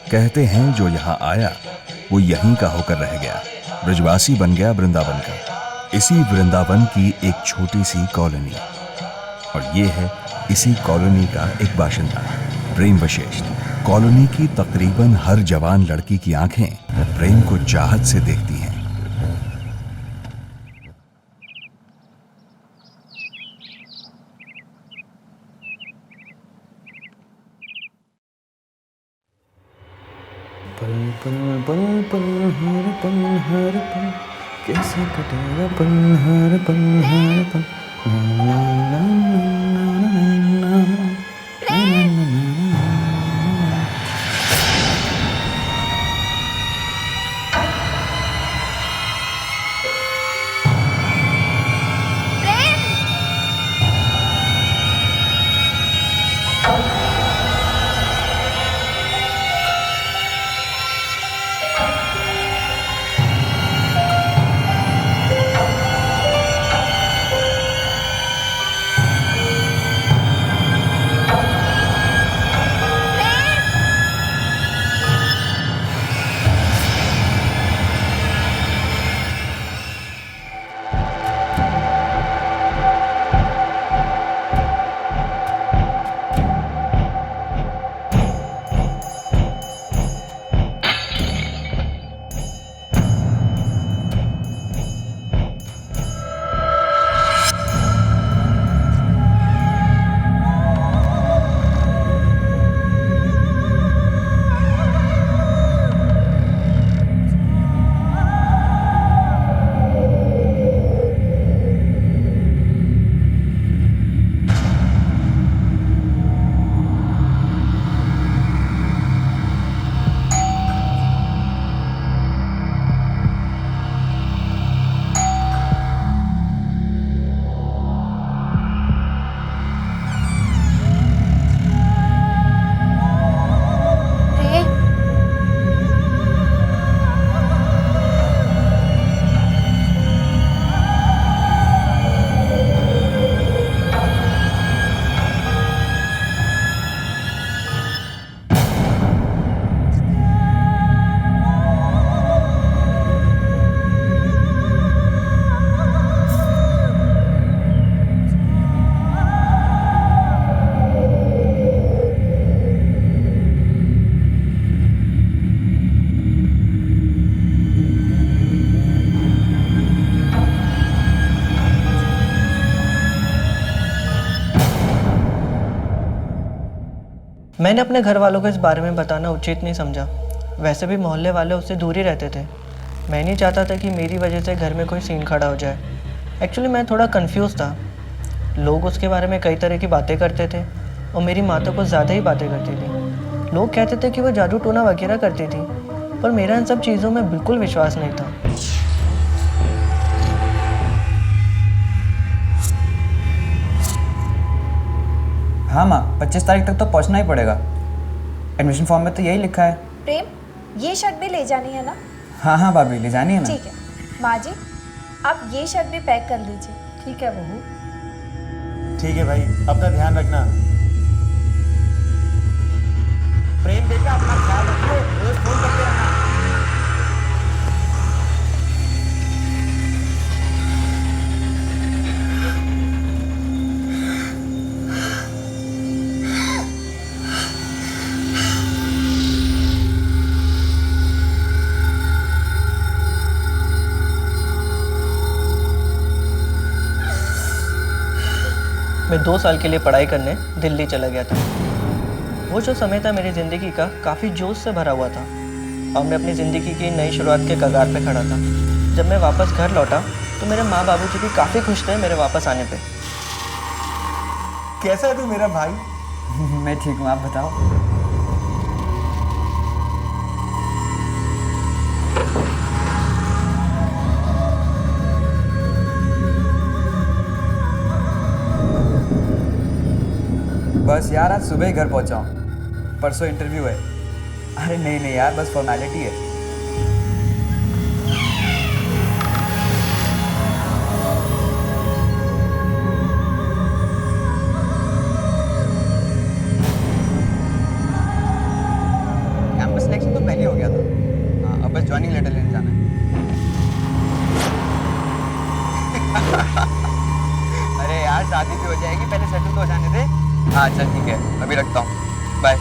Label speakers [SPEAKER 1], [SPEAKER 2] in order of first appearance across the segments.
[SPEAKER 1] कहते हैं जो यहाँ आया वो यहीं का होकर रह गया, ब्रजवासी बन गया वृंदावन का। इसी वृंदावन की एक छोटी सी कॉलोनी, और ये है इसी कॉलोनी का एक बाशिंदा, प्रेम वशिष्ठ। कॉलोनी की तकरीबन हर जवान लड़की की आंखें प्रेम को चाहत से देखती हैं।
[SPEAKER 2] पल पल पल पल हर पल कैसे कटेगा पल हर पल हर पल। ना, ना, ना, ना, ना, ना,
[SPEAKER 3] मैंने अपने घर वालों को इस बारे में बताना उचित नहीं समझा। वैसे भी मोहल्ले वाले उससे दूर ही रहते थे। मैं नहीं चाहता था कि मेरी वजह से घर में कोई सीन खड़ा हो जाए। एक्चुअली मैं थोड़ा कंफ्यूज था। लोग उसके बारे में कई तरह की बातें करते थे और मेरी माँ तो कुछ ज़्यादा ही बातें करती थी। लोग कहते थे कि वो जादू टोना वगैरह करती थी, पर मेरा इन सब चीज़ों में बिल्कुल विश्वास नहीं था।
[SPEAKER 2] हाँ माँ, 25 तारीख तक तो पहुँचना ही पड़ेगा। एडमिशन फॉर्म में तो यही लिखा है।
[SPEAKER 4] प्रेम, ये शर्ट भी ले जानी है ना?
[SPEAKER 2] हाँ हाँ भाभी, ले जानी है ना।
[SPEAKER 4] ठीक है माँ जी, आप ये शर्ट भी पैक कर लीजिए।
[SPEAKER 3] ठीक है बहू।
[SPEAKER 5] ठीक है भाई, अपना ध्यान रखना। प्रेम बेटा, अपना ख्याल रखियो, रोज फोन करते रहना।
[SPEAKER 3] मैं 2 साल के लिए पढ़ाई करने दिल्ली चला गया था। वो जो समय था मेरी ज़िंदगी का काफ़ी जोश से भरा हुआ था और मैं अपनी ज़िंदगी की नई शुरुआत के कगार पे खड़ा था। जब मैं वापस घर लौटा तो मेरे माँ बाबूजी भी काफ़ी खुश थे मेरे वापस आने पे।
[SPEAKER 5] कैसा है तू मेरा भाई?
[SPEAKER 2] मैं ठीक हूँ, आप बताओ। बस यार, आज सुबह ही घर पहुंचा हूँ। परसों इंटरव्यू है। अरे नहीं नहीं यार, बस फॉर्मेलिटी है।
[SPEAKER 3] कैंपस
[SPEAKER 2] ज्वाइनिंग लेटर लेने जाना है। अरे यार शादी भी हो जाएगी, पहले सेटल तो हो जाने दे। हाँ चल ठीक है, अभी रखता हूँ, बाय।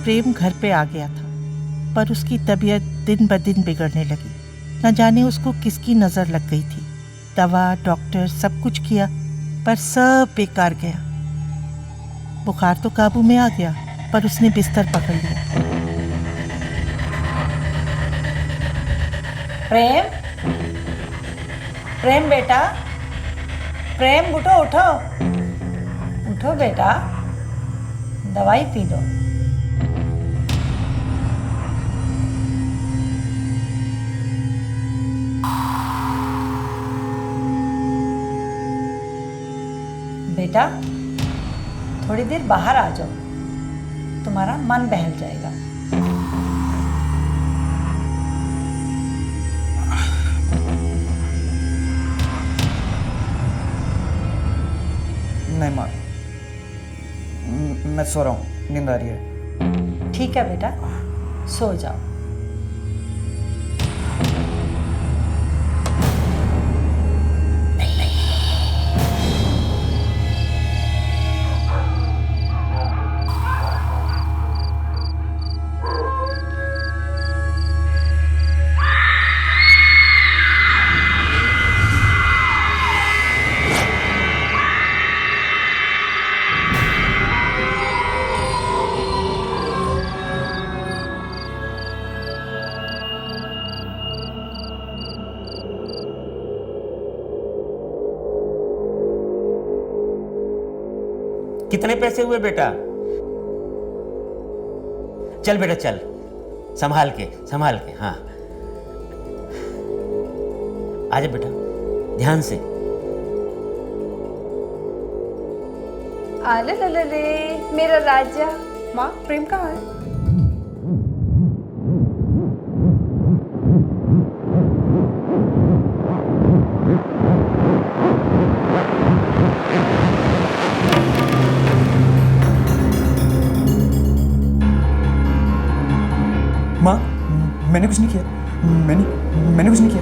[SPEAKER 6] प्रेम घर पे आ गया था, पर उसकी तबीयत दिन ब दिन बिगड़ने लगी। न जाने उसको किसकी नज़र लग गई थी। दवा, डॉक्टर, सब कुछ किया, पर सब बेकार गया। बुखार तो काबू में आ गया, पर उसने बिस्तर पकड़ लिया।
[SPEAKER 7] प्रेम, प्रेम बेटा, प्रेम उठो उठो, उठो बेटा, दवाई पी लो। बेटा थोड़ी देर बाहर आ जाओ, तुम्हारा मन बहल जाएगा।
[SPEAKER 2] नहीं माँ, मैं सो रहा हूँ, नींद आ रही है।
[SPEAKER 7] ठीक है बेटा, सो जाओ।
[SPEAKER 5] कितने पैसे हुए बेटा? चल बेटा चल, संभाल के, हाँ। आजा बेटा, ध्यान से।
[SPEAKER 4] आले लले मेरा राजा। माँ, प्रेम कहाँ है?
[SPEAKER 2] माँ, मैंने कुछ नहीं किया, मैंने कुछ नहीं किया,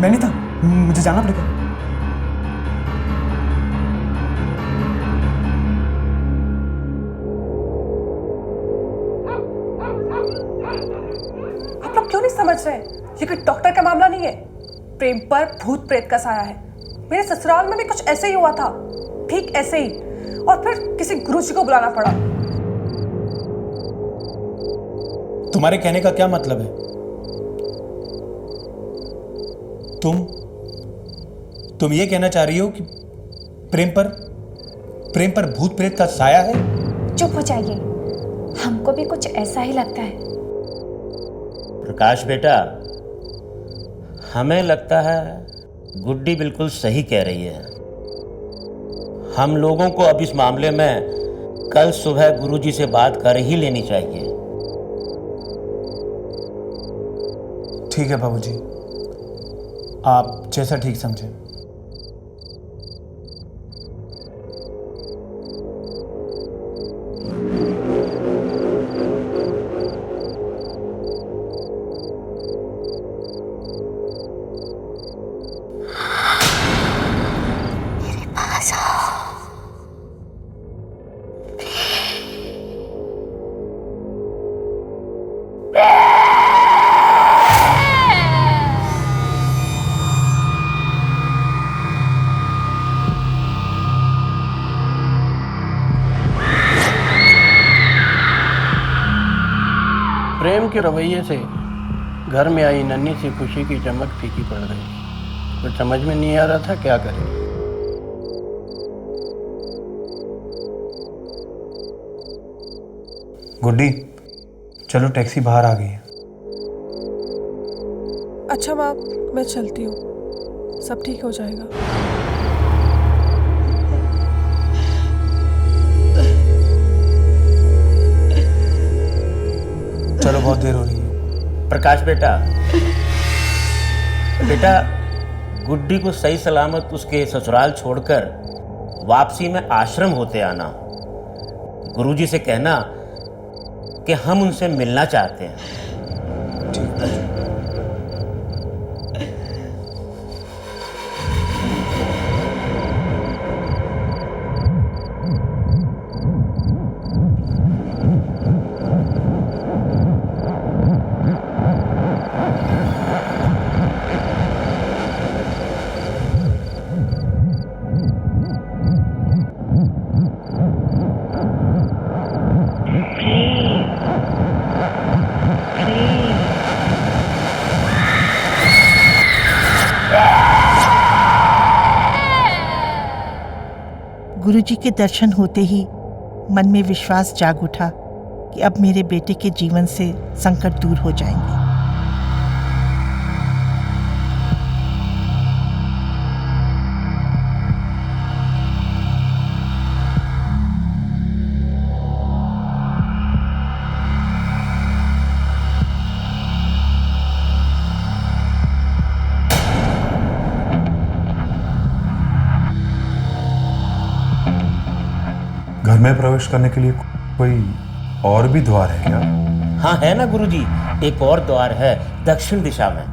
[SPEAKER 2] मैंने था, मुझे जाना पड़ेगा।
[SPEAKER 8] आप लोग क्यों नहीं समझ रहे? ये कोई डॉक्टर का मामला नहीं है। प्रेम पर भूत प्रेत का साया है। मेरे ससुराल में भी कुछ ऐसे ही हुआ था, ठीक ऐसे ही, और फिर किसी गुरुजी को बुलाना पड़ा।
[SPEAKER 9] तुम्हारे कहने का क्या मतलब है? तुम ये कहना चाह रही हो कि प्रेम पर भूत प्रेत का साया है?
[SPEAKER 4] चुप हो जाइए, हमको भी कुछ ऐसा ही लगता है।
[SPEAKER 5] प्रकाश बेटा, हमें लगता है गुड्डी बिल्कुल सही कह रही है। हम लोगों को अब इस मामले में कल सुबह गुरुजी से बात कर ही लेनी चाहिए।
[SPEAKER 9] ठीक है बाबूजी, आप जैसा ठीक समझें।
[SPEAKER 10] प्रेम के रवैये से घर में आई नन्ही सी खुशी की चमक फीकी पड़ गई। कुछ समझ में नहीं आ रहा था क्या करें।
[SPEAKER 9] गुड्डी, चलो टैक्सी बाहर आ गई है।
[SPEAKER 8] अच्छा माँ, मैं चलती हूँ, सब ठीक हो जाएगा।
[SPEAKER 9] चलो, बहुत देर हो रही है।
[SPEAKER 5] प्रकाश बेटा, बेटा गुड्डी को सही सलामत उसके ससुराल छोड़कर वापसी में आश्रम होते आना। गुरुजी से कहना कि हम उनसे मिलना चाहते हैं।
[SPEAKER 9] ठीक है।
[SPEAKER 6] गुरुजी के दर्शन होते ही मन में विश्वास जाग उठा कि अब मेरे बेटे के जीवन से संकट दूर हो जाएंगे।
[SPEAKER 1] घर में प्रवेश करने के लिए कोई और भी द्वार है क्या?
[SPEAKER 5] हाँ है ना गुरुजी, एक और द्वार है दक्षिण दिशा में।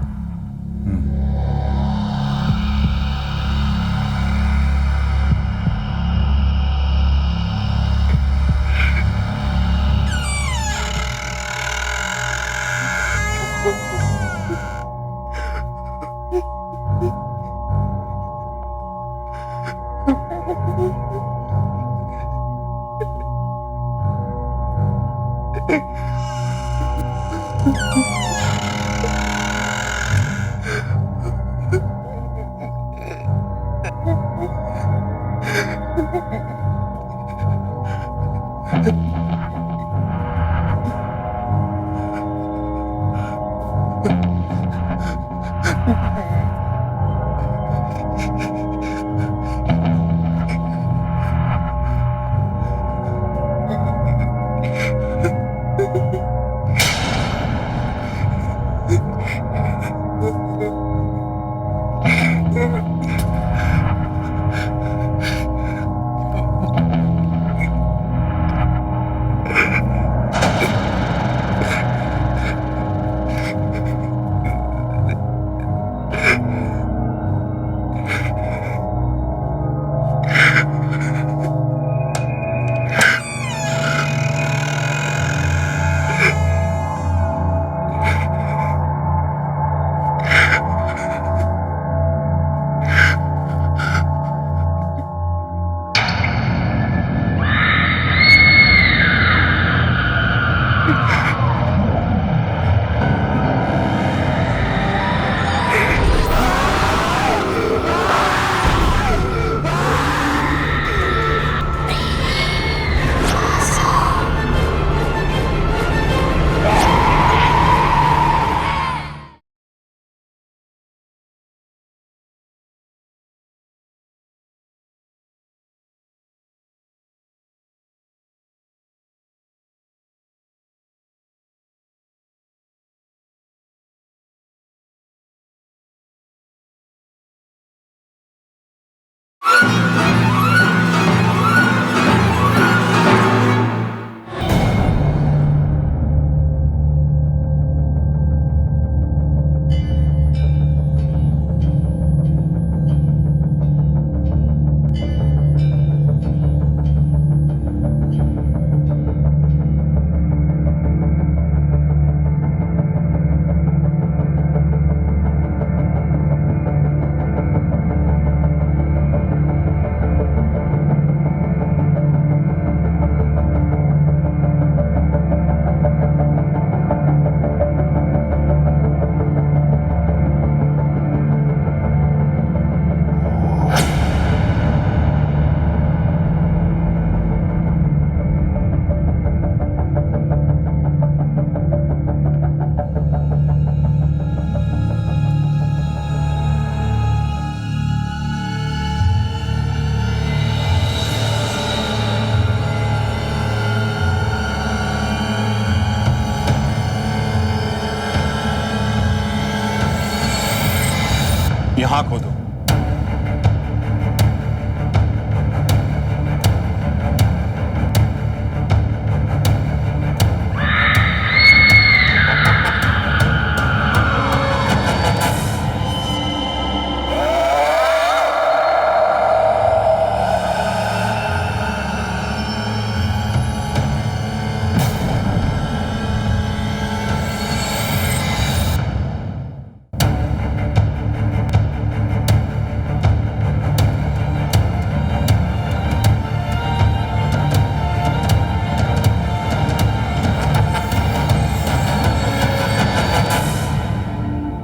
[SPEAKER 11] यहां खोदो।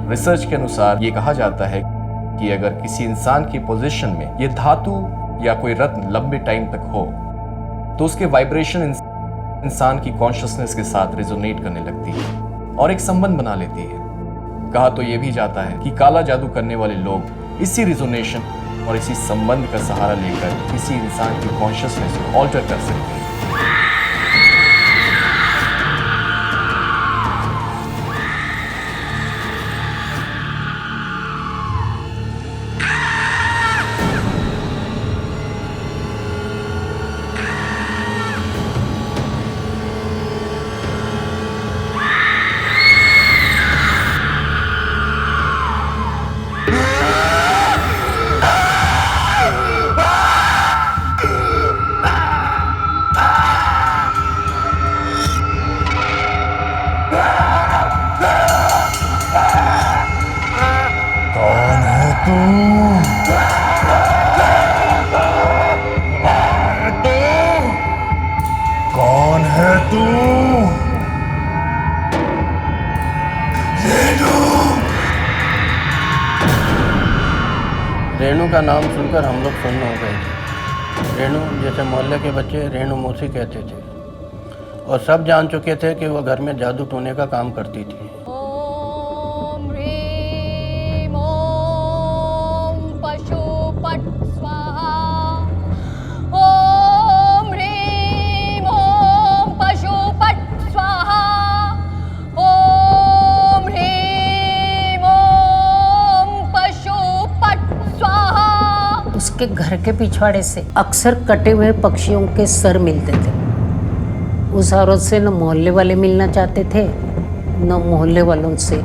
[SPEAKER 12] रिसर्च के अनुसार ये कहा जाता है कि अगर किसी इंसान की पोजीशन में ये धातु या कोई रत्न लंबे टाइम तक हो तो उसके वाइब्रेशन इंसान की कॉन्शियसनेस के साथ रेजोनेट करने लगती है और एक संबंध बना लेती है। कहा तो ये भी जाता है कि काला जादू करने वाले लोग इसी रिजोनेशन और इसी संबंध का सहारा लेकर किसी इंसान की कॉन्शियसनेस को ऑल्टर कर सकते हैं।
[SPEAKER 11] कौन है तू?
[SPEAKER 10] रेणु का नाम सुनकर हम लोग सुन्न हो गए थे। रेणु जैसे मोहल्ले के बच्चे रेणु मौसी कहते थे और सब जान चुके थे कि वह घर में जादू टोने का काम करती थी।
[SPEAKER 13] ओम ह्रीम ओम पशुपट स्वाहा। ओम ह्रीम ओम पशुपट स्वाहा। ओम ह्रीम ओम पशुपट स्वाहा।
[SPEAKER 14] उसके घर के पिछवाड़े से अक्सर कटे हुए पक्षियों के सर मिलते थे। उस औरत से न मोहल्ले वाले मिलना चाहते थे न मोहल्ले वालों से।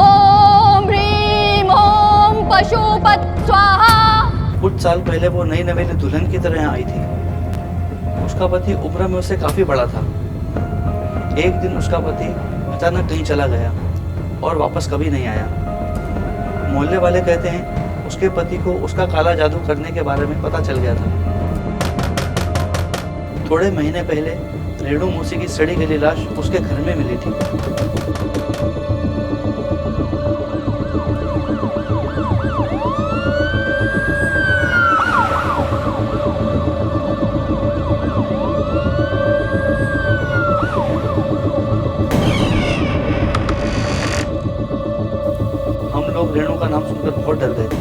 [SPEAKER 13] ओम ह्रीम ओम पशुपत स्वाहा।
[SPEAKER 2] कुछ साल पहले वो नई नवेली दुल्हन की तरह आई थी। उसका पति उम्र में उससे काफी बड़ा था। एक दिन उसका पति अचानक कहीं चला गया और वापस कभी नहीं आया। मोहल्ले वाले कहते हैं उसके पति को उसका काला जादू करने के बारे में पता चल गया था। थोड़े महीने पहले रेणु मौसी की सड़ी गली लाश उसके घर में मिली थी। हम लोग रेणु का नाम सुनकर बहुत डर गए थे।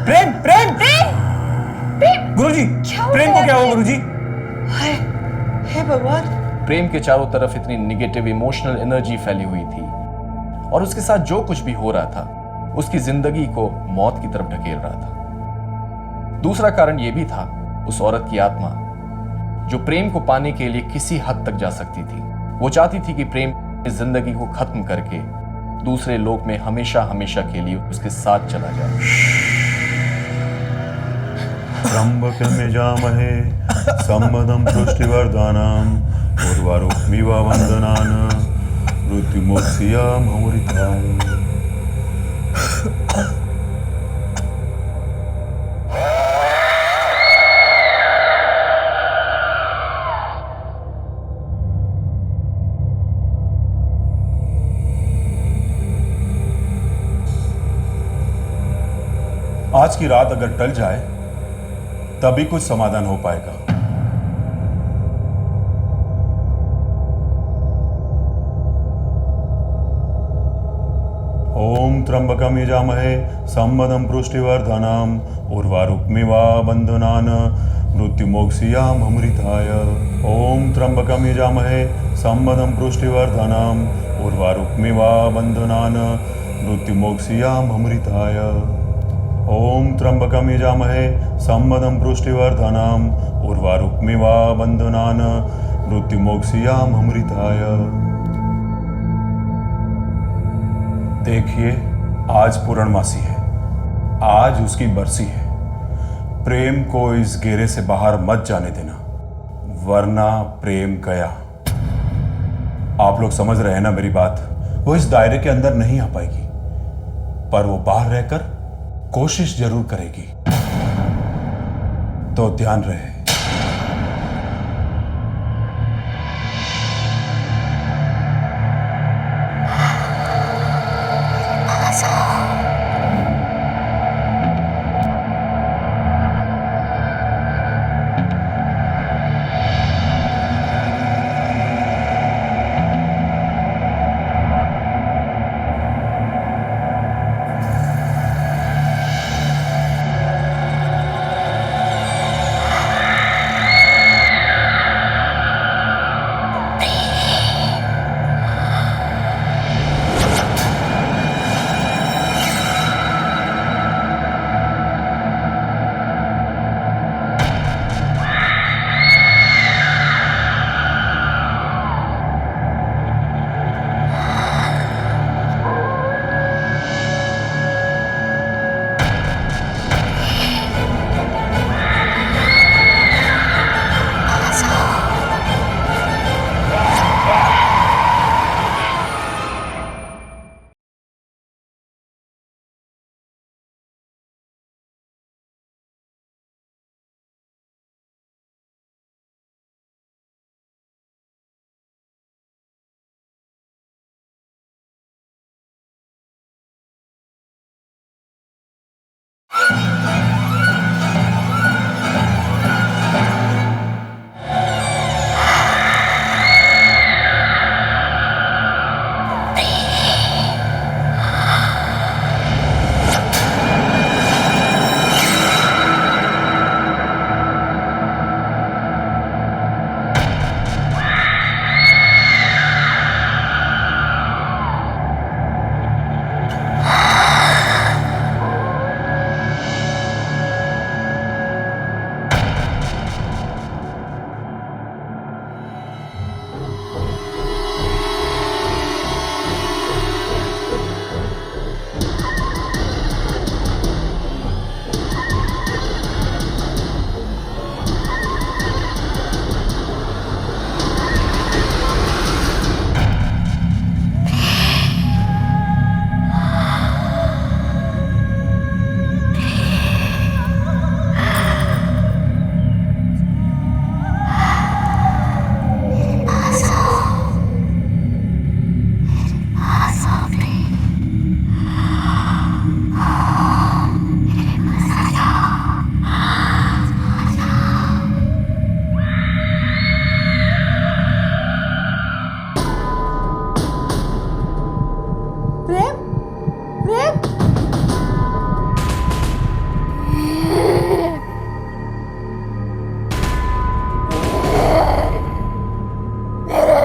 [SPEAKER 9] प्रेम प्रेम प्रेम गुरुजी, प्रेम को क्या हुआ गुरुजी?
[SPEAKER 3] हे भगवान,
[SPEAKER 12] प्रेम के चारों तरफ इतनी निगेटिव इमोशनल एनर्जी फैली हुई थी और उसके साथ जो कुछ भी हो रहा था उसकी जिंदगी को मौत की तरफ ढकेल रहा था। दूसरा कारण यह भी था उस औरत की आत्मा जो प्रेम को पाने के लिए किसी हद तक जा सकती थी। वो चाहती थी कि प्रेम इस जिंदगी को खत्म करके दूसरे लोक में हमेशा हमेशा के लिए उसके साथ चला जाए।
[SPEAKER 11] त्र्यंबकं यजामहे सम्मदं पुष्टिवर्धनम् उर्वारुकमिव वन्दनान् मृत्युमोक्षीयमामृताय। आज की रात अगर टल जाए तभी कुछ समाधान हो पाएगा। ओम त्र्यंबकं यजामहे सम्मदं पुष्टिवर्धनम् उर्वारुकमिव वन्दनान् मृत्युमोक्षीयमामृताय। ओम त्र्यंबकं यजामहे सम्मदं पुष्टिवर्धनम् उर्वारुकमिव वन्दनान् मृत्युमोक्षीयमामृताय। ओम त्र्यंबकं यजामहे सम्मदं पुष्टिवर्धनम् उर्वारुकमिव वन्दनान् मृत्युमोक्षीयमामृताय। देखिए, आज पूर्णमासी है, आज उसकी बरसी है। प्रेम को इस घेरे से बाहर मत जाने देना, वरना प्रेम गया। आप लोग समझ रहे हैं ना मेरी बात? वो इस दायरे के अंदर नहीं आ पाएगी, पर वो बाहर रहकर कोशिश जरूर करेगी। तो ध्यान रहे।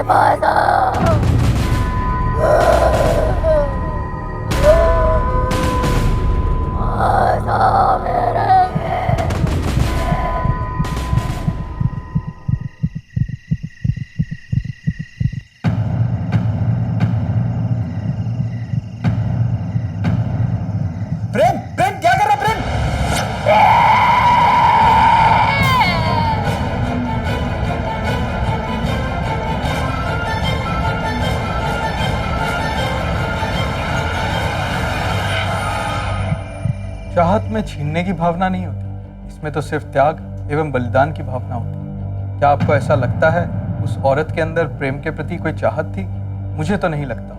[SPEAKER 13] पास आओ। पास आओ मेरे।
[SPEAKER 9] प्रेम प्रेम क्या कर रहा प्रेम? चाहत में छीनने की भावना नहीं होती, इसमें तो सिर्फ त्याग एवं बलिदान की भावना होती। क्या आपको ऐसा लगता है उस औरत के अंदर प्रेम के प्रति कोई चाहत थी? मुझे तो नहीं लगता।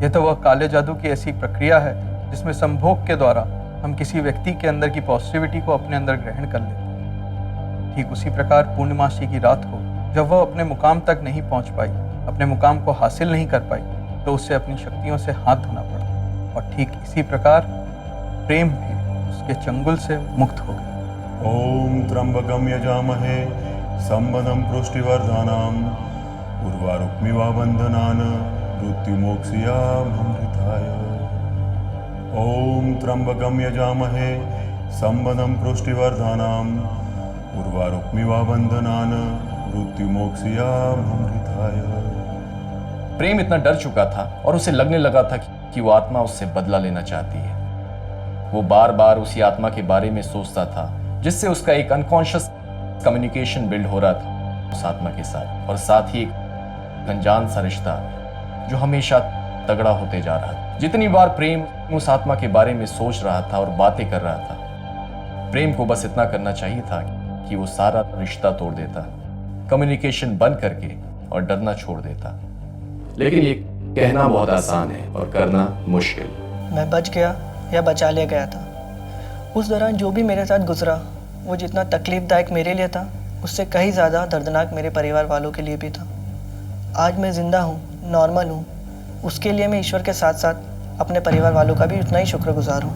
[SPEAKER 9] यह तो वह काले जादू की ऐसी प्रक्रिया है जिसमें संभोग के द्वारा हम किसी व्यक्ति के अंदर की पॉजिटिविटी को अपने अंदर ग्रहण कर लेते हैं। ठीक उसी प्रकार पूर्णिमासी की रात को जब वह अपने मुकाम तक नहीं पहुंच पाई, अपने मुकाम को हासिल नहीं कर पाई, तो उससे अपनी शक्तियों से हाथ धोना पड़ा। और ठीक इसी प्रकार प्रेम भी उसके चंगुल से मुक्त हो गया।
[SPEAKER 11] ओम त्र्यंबकम यजामहे संबदं पुष्टिवर्धनम् उर्वारुक्मिवा बंधनान् मृत्युमोक्षयामृताय। ओम त्र्यंबकम यजामहे संबदं पुष्टिवर्धनम् उर्वारुक्मिवा बंधनान् मृत्युमोक्षयामृताय।
[SPEAKER 12] प्रेम इतना डर चुका था और उसे लगने लगा था कि वो आत्मा उससे बदला लेना चाहती है। वो बार बार उसी आत्मा के बारे में सोचता था जिससे उसका एक अनकॉन्शियस कम्युनिकेशन बिल्ड हो रहा था उस आत्मा के साथ, और साथ ही एक अनजान सा रिश्ता जो हमेशा तगड़ा होते जा रहा था। जितनी बार प्रेम उस आत्मा के बारे में सोच रहा था और बातें कर रहा था, प्रेम को बस इतना करना चाहिए था कि वो सारा रिश्ता तोड़ देता, कम्युनिकेशन बंद करके और डरना छोड़ देता। लेकिन ये कहना बहुत आसान है और करना मुश्किल।
[SPEAKER 3] मैं बच गया या बचा लिया गया था। उस दौरान जो भी मेरे साथ गुजरा वो जितना तकलीफदायक मेरे लिए था, उससे कहीं ज़्यादा दर्दनाक मेरे परिवार वालों के लिए भी था। आज मैं ज़िंदा हूँ, नॉर्मल हूँ, उसके लिए मैं ईश्वर के साथ साथ अपने परिवार वालों का भी उतना ही शुक्रगुजार हूँ।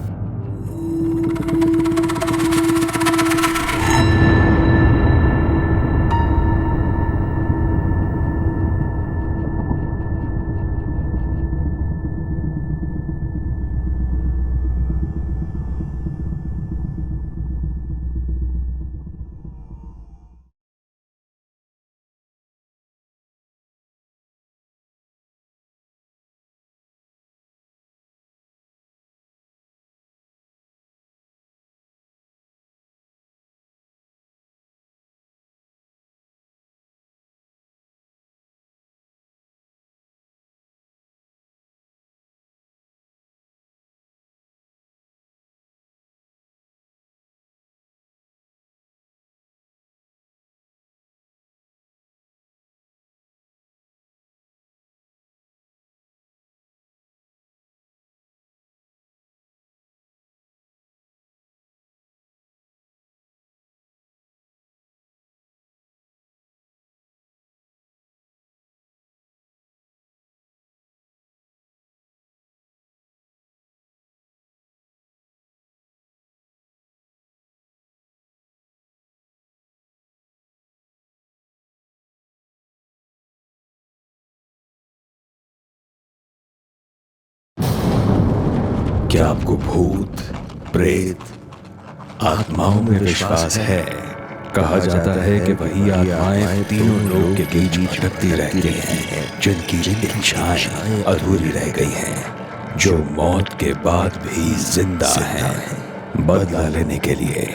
[SPEAKER 1] क्या आपको भूत, प्रेत, आत्माओं में विश्वास है? कहा जाता है कि वही आत्माएं तीनों लोग के बीच भटकती रहती हैं, जिनकी इच्छाएं अधूरी रह गई हैं, जो मौत के बाद भी जिंदा हैं, बदला लेने के लिए,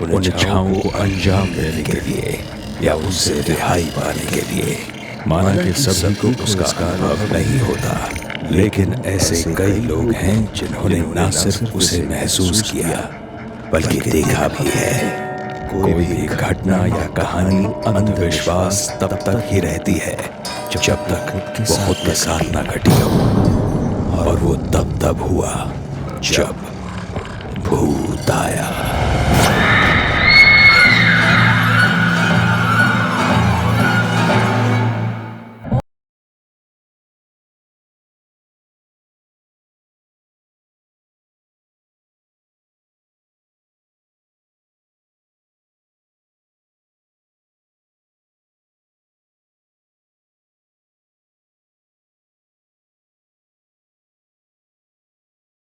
[SPEAKER 1] उन इच्छाओं को अंजाम देने के लिए या उनसे रिहाई पाने के लिए। माना कि सभी को उसका अनुभव नहीं होता, लेकिन ऐसे कई लोग हैं जिन्होंने न सिर्फ उसे महसूस किया बल्कि देखा भी है। कोई भी घटना या कहानी अंधविश्वास तब तक ही रहती है जब तक बहुत के साथ न घटी हो, और वो तब हुआ जब